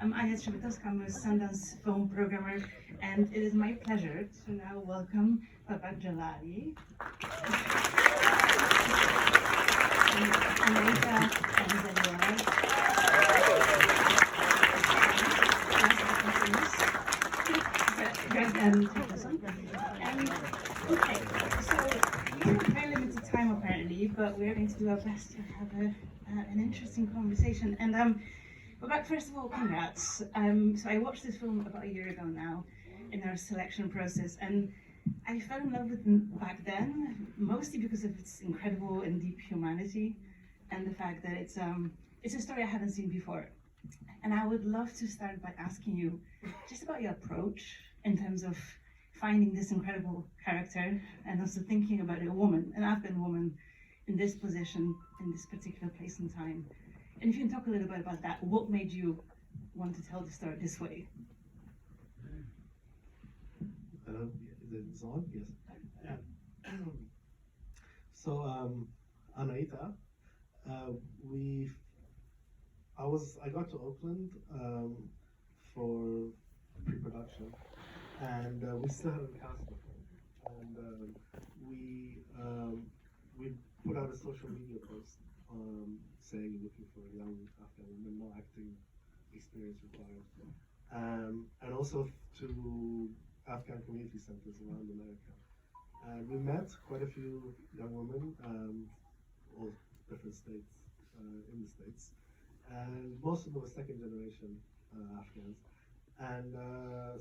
I'm Anya Trzewitkowska, I'm a Sundance film programmer, and it is my pleasure to now welcome Babak Jalali, and Anita and Zaliwa. Okay, so we have very limited time apparently, but we're going to do our best to have an interesting conversation. And Babak, first of all, congrats. So I watched this film about a year ago now in our selection process, and I fell in love with it back then, mostly because of its incredible and deep humanity, and the fact that it's a story I haven't seen before. And I would love to start by asking you just about your approach in terms of finding this incredible character and also thinking about a woman, an Afghan woman, in this position, in this particular place and time. And if you can talk a little bit about that, what made you want to tell the story this way? Is it on? Yes. So, Anaita, I got to Oakland for pre-production, and we still hadn't cast the film, and we put out a social media post saying looking for a young Afghan woman, no acting experience required, and also to Afghan community centers around America. And we met quite a few young women, all different states in the States, and most of them were second generation Afghans. And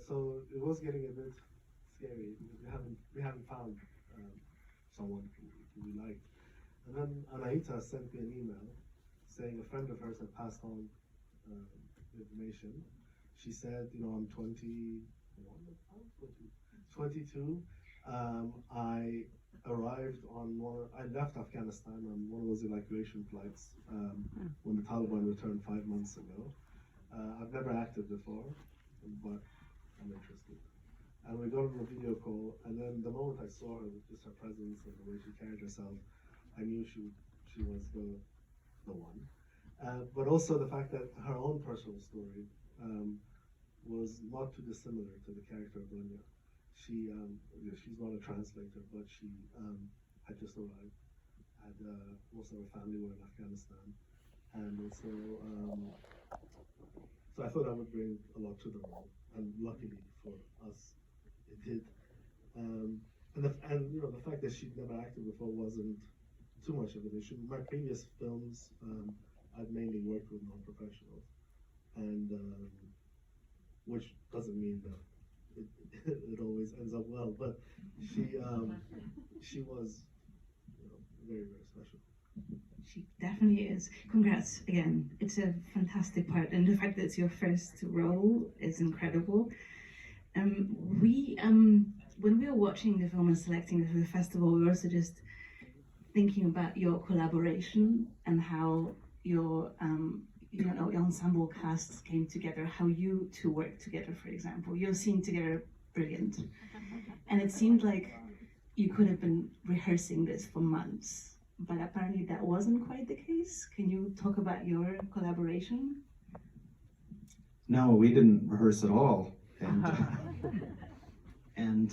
so it was getting a bit scary because we haven't found someone who we liked. And then Anaita sent me an email saying a friend of hers had passed on the information. She said, I'm 22. I arrived I left Afghanistan on one of those evacuation flights when the Taliban returned 5 months ago. I've never acted before, but I'm interested. And we got on a video call, and then the moment I saw her, with just her presence and the way she carried herself, I knew she was the one. But also the fact that her own personal story was not too dissimilar to the character of Dunya. She's not a translator, but she had just arrived. Most of her family were in Afghanistan, and also so I thought I would bring a lot to the role, and luckily for us, it did. And the fact that she'd never acted before wasn't too much of an issue. My previous films, I've mainly worked with non-professionals, and which doesn't mean that it always ends up well, but she was very, very special. She definitely is. Congrats again. It's a fantastic part, and the fact that it's your first role is incredible. When we were watching the film and selecting it for the festival, we were also just thinking about your collaboration and how your ensemble casts came together, how you two worked together, for example. Your scene together, brilliant. And it seemed like you could have been rehearsing this for months, but apparently that wasn't quite the case. Can you talk about your collaboration? No, we didn't rehearse at all, and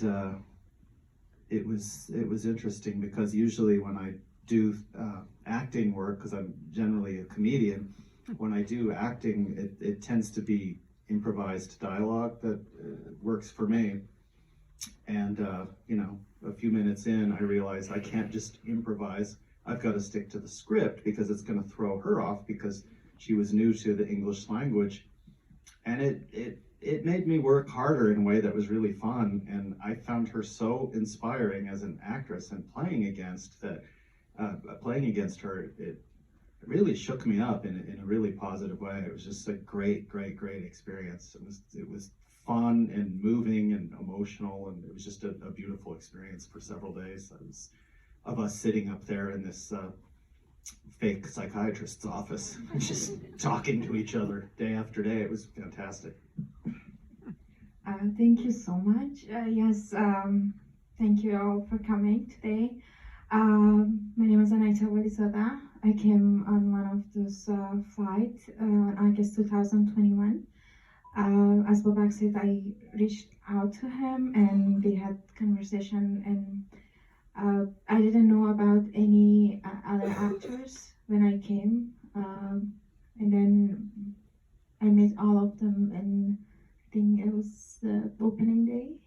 it was interesting because usually when I do acting work, because I'm generally a comedian, when I do acting, it tends to be improvised dialogue that works for me. And a few minutes in, I realized I can't just improvise. I've got to stick to the script because it's going to throw her off because she was new to the English language. And it made me work harder in a way that was really fun. And I found her so inspiring as an actress, and playing against her, it really shook me up in a really positive way. It was just a great experience. It was fun and moving and emotional, and it was just a beautiful experience for several days. Of us sitting up there in this fake psychiatrist's office, just talking to each other day after day. It was fantastic. Thank you so much. Yes, thank you all for coming today. My name is Anaita Walizada. I came on one of those flights on August 2021. As Babak said, I reached out to him and we had conversation, and I didn't know about any other actors when I came, and then I met all of them, and I think it was the opening day.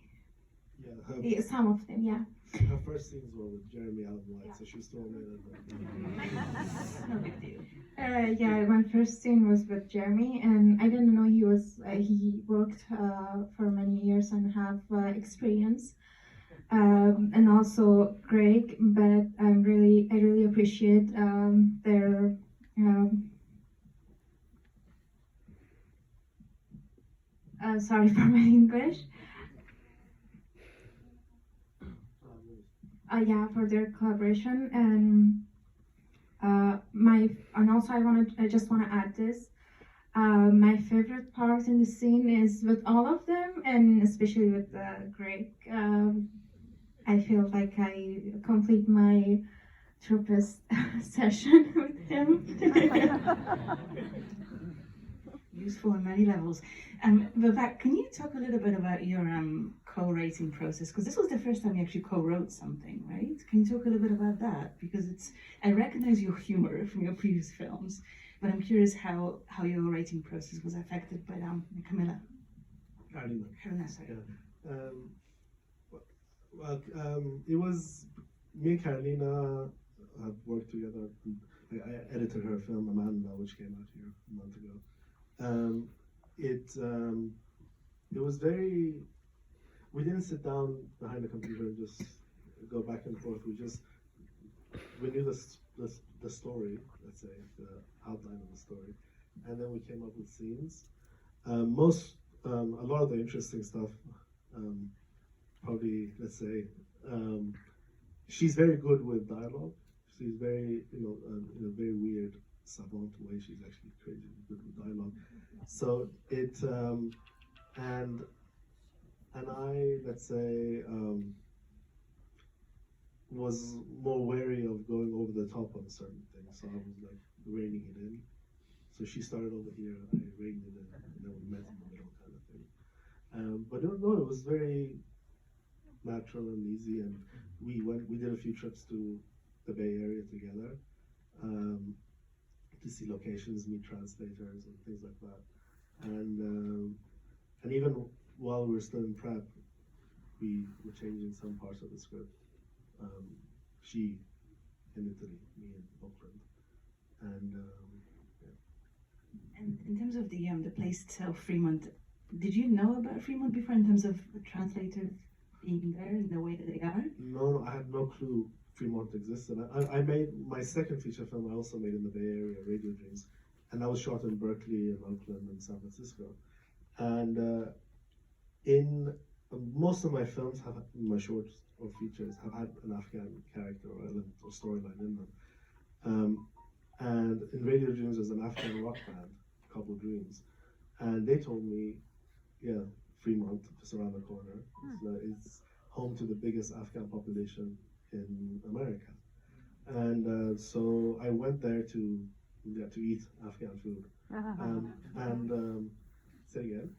Yeah, Yeah, some of them, yeah. her first scenes were with Jeremy Allen White, so she was thrown in at No big deal. Yeah, my first scene was with Jeremy, and I didn't know he worked for many years and have experience, and also Greg. But I really appreciate their. Sorry for my English. Yeah, for their collaboration, and also I just want to add this. My favorite part in the scene is with all of them, and especially with Greg. I feel like I complete my therapist session with him. Useful on many levels. Vivek, can you talk a little bit about your co-writing process? Because this was the first time you actually co-wrote something, right? Can you talk a little bit about that? Because I recognize your humor from your previous films, but I'm curious how your writing process was affected by Camilla. Carolina, sorry. Yeah. It was me and Carolina had worked together. I edited her film Amanda, which came out here a month ago. It was very. We didn't sit down behind the computer and just go back and forth. We knew the story, let's say, the outline of the story, and then we came up with scenes. A lot of the interesting stuff, probably, let's say, she's very good with dialogue. She's very, in a very weird, savant way. She's actually crazy good with dialogue. So and I, let's say, was more wary of going over the top on certain things. So I was like reining it in. So she started over here, I reined it in, and then we met in the middle, kind of thing. But no, it was very natural and easy, and we did a few trips to the Bay Area together to see locations, meet translators, and things like that. And even while we were still in prep, we were changing some parts of the script. She in Italy, me in Auckland, and And in terms of the place itself, Fremont, did you know about Fremont before in terms of the translators being there in the way that they are? No, I had no clue Fremont existed. I made my second feature film. I also made in the Bay Area, Radio Dreams, and that was shot in Berkeley and Oakland and San Francisco. And in most of my films, my shorts or features have had an Afghan character or element or storyline in them. And in Radio Dreams, there's an Afghan rock band, Couple Dreams, and they told me, yeah, Fremont, just around the corner, it's home to the biggest Afghan population in America. And so I went there to eat Afghan food. Say again.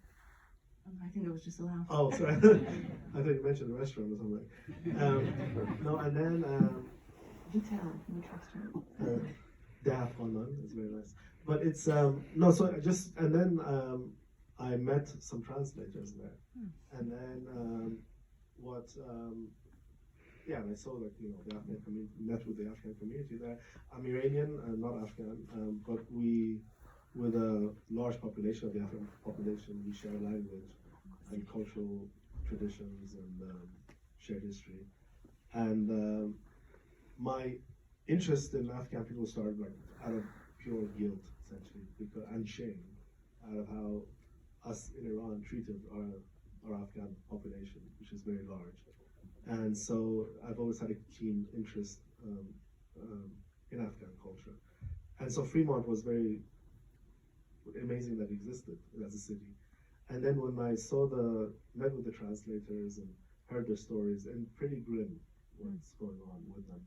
I think it was just a laugh. Oh, sorry. I thought you mentioned a restaurant or something. No, and then Do tell, we trust her. they have fun. It's very nice. But it's no. So and then I met some translators there, and then and I saw the Afghan community, met with the Afghan community there. I'm Iranian, not Afghan, but with a large population of the Afghan population, we share language and cultural traditions and shared history. And my interest in Afghan people started like out of pure guilt, essentially, and shame, out of how us in Iran treated our Afghan population, which is very large. And so I've always had a keen interest in Afghan culture. And so Fremont was very amazing that it existed as a city. And then when I met with the translators and heard their stories, and pretty grim what's going on with them,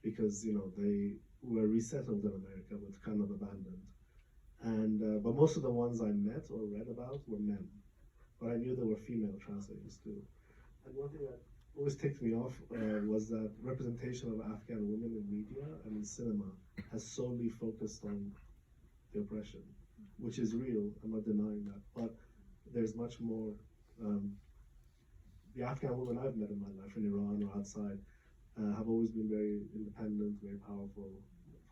because they were resettled in America but kind of abandoned. And but most of the ones I met or read about were men, but I knew there were female translators too. And one thing that always ticked me off was that representation of Afghan women in media and in cinema has solely focused on the oppression, which is real. I'm not denying that, but there's much more. The Afghan women I've met in my life in Iran or outside have always been very independent, very powerful,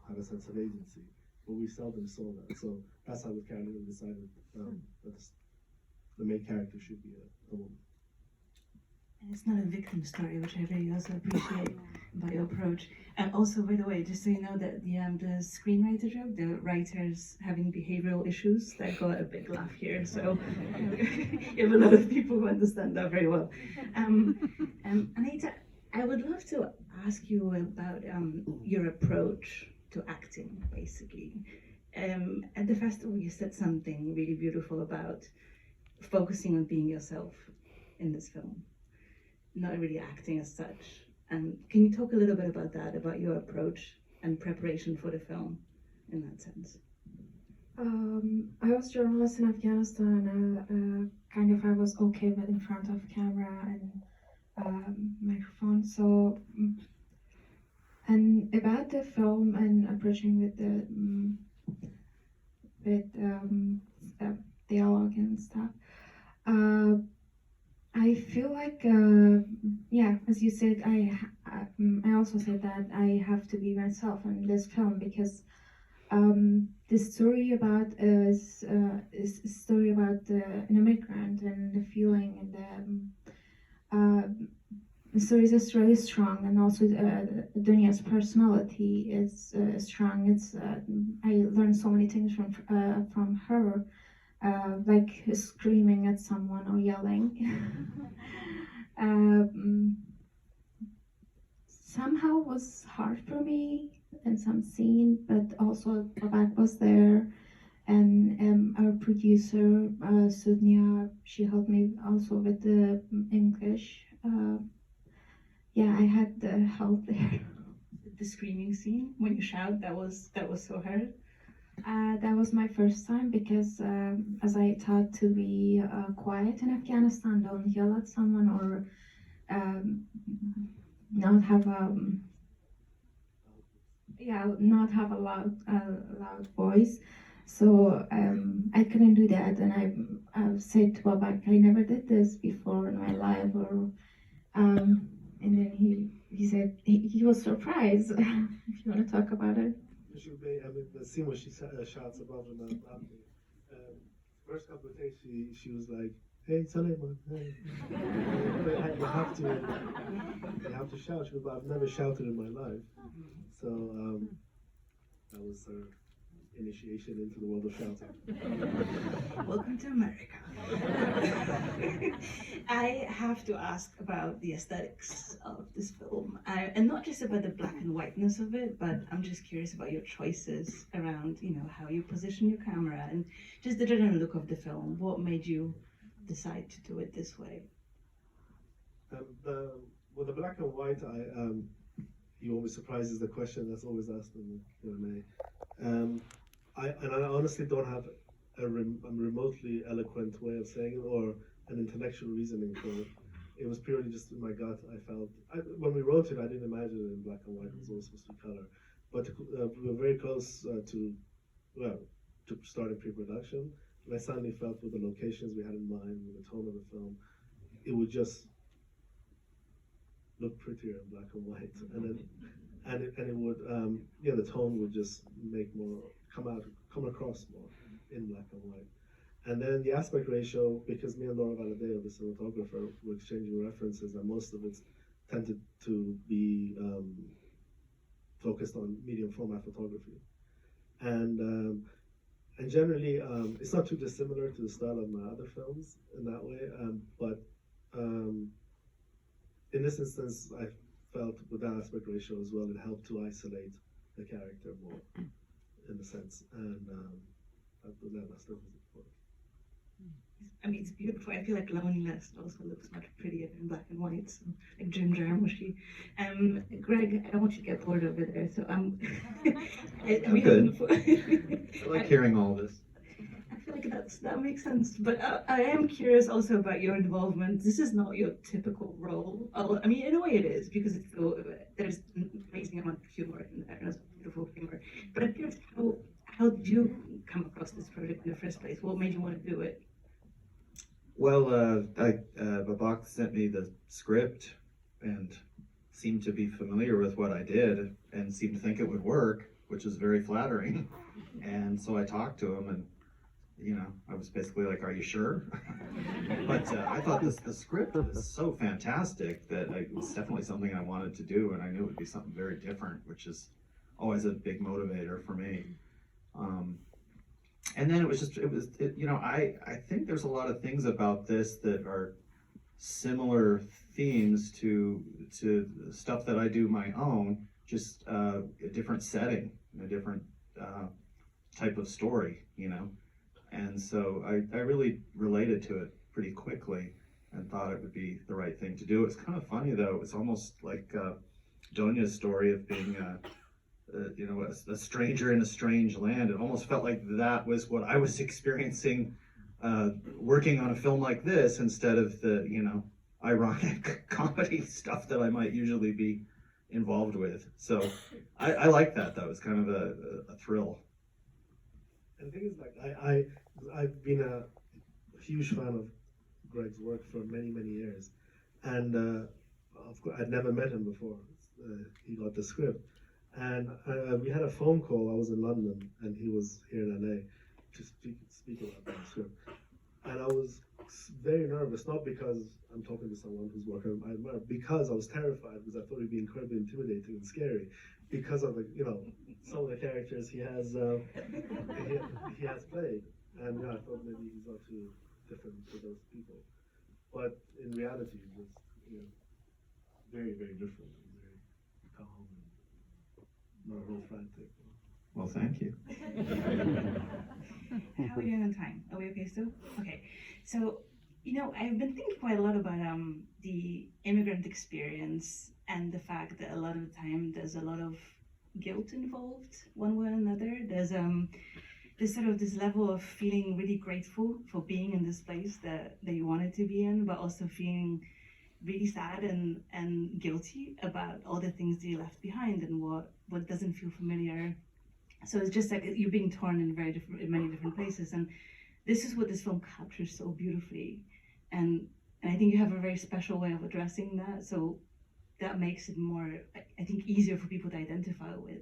have a sense of agency. But we seldom saw that. So that's how we kind of decided that the main character should be a woman. And it's not a victim story, which I really also appreciate about your approach. And also, by the way, just so you know, that the screenwriter joke, the writers having behavioral issues, that got a big laugh here. So you have a lot of people who understand that very well. Anita, I would love to ask you about your approach to acting, basically. At the festival, you said something really beautiful about focusing on being yourself in this film, not really acting as such. Can you talk a little bit about that, about your approach and preparation for the film in that sense? I was a journalist in Afghanistan, and I was okay with in front of camera and microphone. So, and about the film and approaching with the dialogue and stuff, I feel like, as you said, I also said that I have to be myself in this film because the story about is a story about an immigrant and the feeling and the story is just really strong, and also Dunya's personality is strong. It's I learned so many things from her. Like screaming at someone or yelling. Somehow was hard for me in some scene, but also Babak was there, and our producer Sudnia, she helped me also with the English. I had the help there. The screaming scene when you shout, that was so hard. That was my first time because as I taught to be quiet in Afghanistan, don't yell at someone or not have a loud voice. So I couldn't do that, and I said to Babak, I never did this before in my life, or and then he said he was surprised. If you want to talk about it. The scene where she shouts above him, first couple of takes, she was like, "Hey, Suleiman, hey." You have to shout. She goes, "But I've never shouted in my life." So that was her initiation into the world of shouting. Welcome to America. I have to ask about the aesthetics of this film, and not just about the black and whiteness of it, but I'm just curious about your choices around, how you position your camera and just the general look of the film. What made you decide to do it this way? With the black and white, you always surprises the question that's always asked in the Q&A. I honestly don't have a remotely eloquent way of saying it or an intellectual reasoning for it. It was purely just in my gut. When we wrote it, I didn't imagine it in black and white. It was always supposed to be color. But we were very close to starting pre-production. And I suddenly felt with the locations we had in mind, with the tone of the film, it would just look prettier in black and white. And it would, the tone would just come across more in black and white. And then the aspect ratio, because me and Laura Valadeo, the cinematographer, were exchanging references, and most of it tended to be focused on medium format photography. And generally, it's not too dissimilar to the style of my other films in that way, but in this instance, I felt with that aspect ratio as well, it helped to isolate the character more, in a sense, and that's the I mean, it's beautiful. I feel like Loneliness also looks much prettier in black and white. So, like Jim Jarmusch. Greg, I don't want you to get bored over there. So I'm we good. haven't- I like hearing all this. I feel like that makes sense. But I am curious also about your involvement. This is not your typical role. I mean, in a way, it is because it's there's an amazing amount of humor in there. There's beautiful humor. But I'm curious, how did you come across this project in the first place? What made you want to do it? Well, Babak sent me the script and seemed to be familiar with what I did and seemed to think it would work, which is very flattering. And so I talked to him, and I was basically like, "Are you sure?" But I thought the script was so fantastic that it was definitely something I wanted to do, and I knew it would be something very different, which is always a big motivator for me. And then I think there's a lot of things about this that are similar themes to stuff that I do my own, just a different setting, a different type of story, And so I really related to it pretty quickly and thought it would be the right thing to do. It's kind of funny though. It's almost like Donya's story of being a stranger in a strange land. It almost felt like that was what I was experiencing working on a film like this instead of the, ironic comedy stuff that I might usually be involved with. So I like that though. It's kind of a thrill. And the thing is, like, I've been a huge fan of Greg's work for many, many years. And of course, I'd never met him before. He got the script. And we had a phone call. I was in London, and he was here in LA to speak about the script. And I was very nervous, not because I'm talking to someone who's working I admire, because I was terrified, because I thought it'd be incredibly intimidating and scary, because of some of the characters he has he has played. And I thought maybe he's not too different to those people. But in reality, it was very, very different. Very calm and not real frantic. Well, thank you. How are we doing on time? Are we okay still? Okay. So, I've been thinking quite a lot about the immigrant experience and the fact that a lot of the time there's a lot of guilt involved, one way or another. There's this level of feeling really grateful for being in this place that you wanted to be in, but also feeling really sad and guilty about all the things that you left behind and what doesn't feel familiar. So it's just like you're being torn in many different places, and this is what this film captures so beautifully. And I think you have a very special way of addressing that. So that makes it more, I think, easier for people to identify with,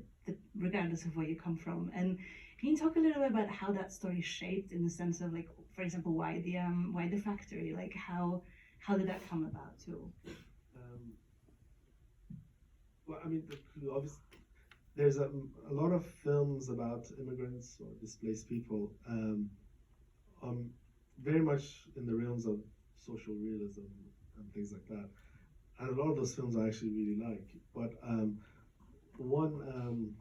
regardless of where you come from. And can you talk a little bit about how that story shaped, in the sense of, like, for example, why the factory? Like, how did that come about too? Well, I mean, obviously, there's a lot of films about immigrants or displaced people, very much in the realms of social realism and things like that. And a lot of those films I actually really like. But one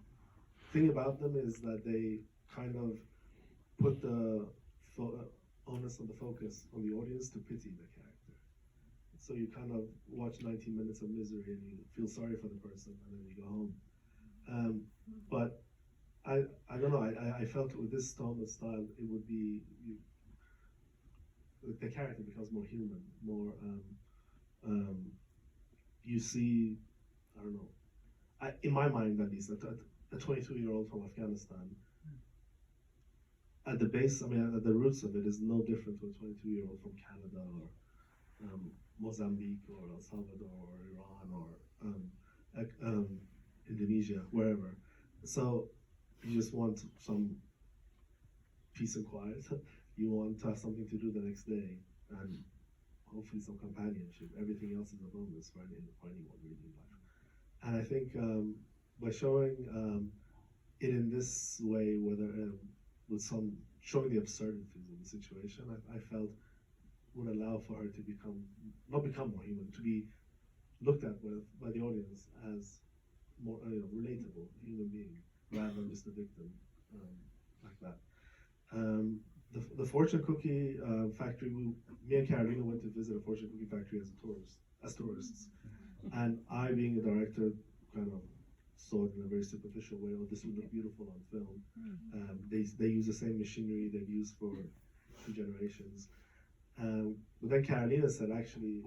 thing about them is that they kind of put the onus of the focus on the audience to pity the character. So you kind of watch 90 minutes of misery and you feel sorry for the person, and then you go home. But I don't know, I felt with this tone of style, it would be, the character becomes more human, more, you see, I don't know, in my mind at least, a 22-year-old from Afghanistan, at the base, I mean, at the roots of it is no different to a 22-year-old from Canada or Mozambique or El Salvador or Iran or Indonesia, wherever. So you just want some peace and quiet. You want to have something to do the next day, and hopefully some companionship. Everything else is a bonus for anyone really in life. And I think by showing it in this way, whether with showing the absurdities of the situation, I felt would allow for her to not become more human, to be looked at by the audience as more relatable human being, rather than just a victim like that. the fortune cookie factory. Me and Carolina went to visit a fortune cookie factory as tourists, and I, being a director, kind of saw it in a very superficial way. Oh, this would look beautiful on film. They use the same machinery they've used for 2 generations. But then Carolina said, actually,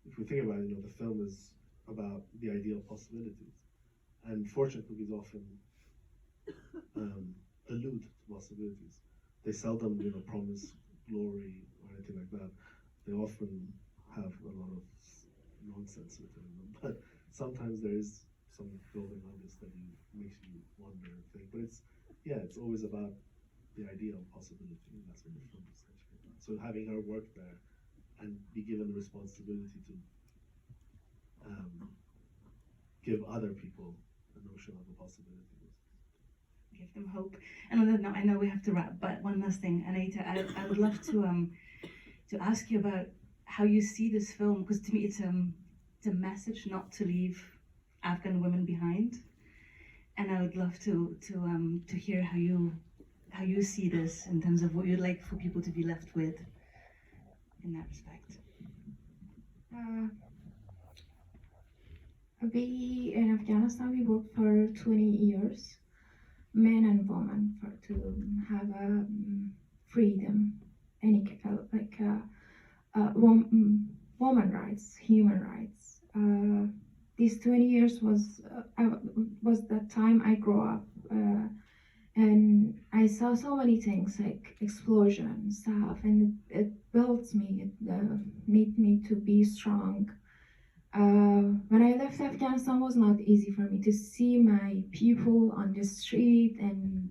if we think about it, the film is about the ideal possibilities, and fortune cookies often allude to possibilities. They seldom, promise glory or anything like that. They often have a lot of nonsense written in them, but sometimes there is some golden nuggets that makes you wonder and think. But it's always about the idea of possibility, and that's what the film is essentially about. So having her work there and be given the responsibility to give other people a notion of the possibilities. Give them hope. And on that note, I know we have to wrap, but one last thing, Anahita, I would love to ask you about how you see this film, because to me it's a message not to leave Afghan women behind, and I would love to hear how you see this in terms of what you'd like for people to be left with in that respect. We in Afghanistan, we worked for 20 years, men and women, to have freedom, woman rights, human rights. These 20 years was the time I grew up, and I saw so many things like explosion stuff, and it built me, it made me to be strong. When I left Afghanistan, it was not easy for me to see my people on the street, and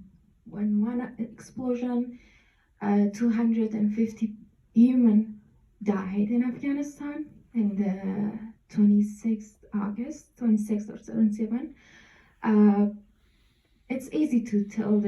when one explosion, 250 human died in Afghanistan in the 26th or 27. It's easy to tell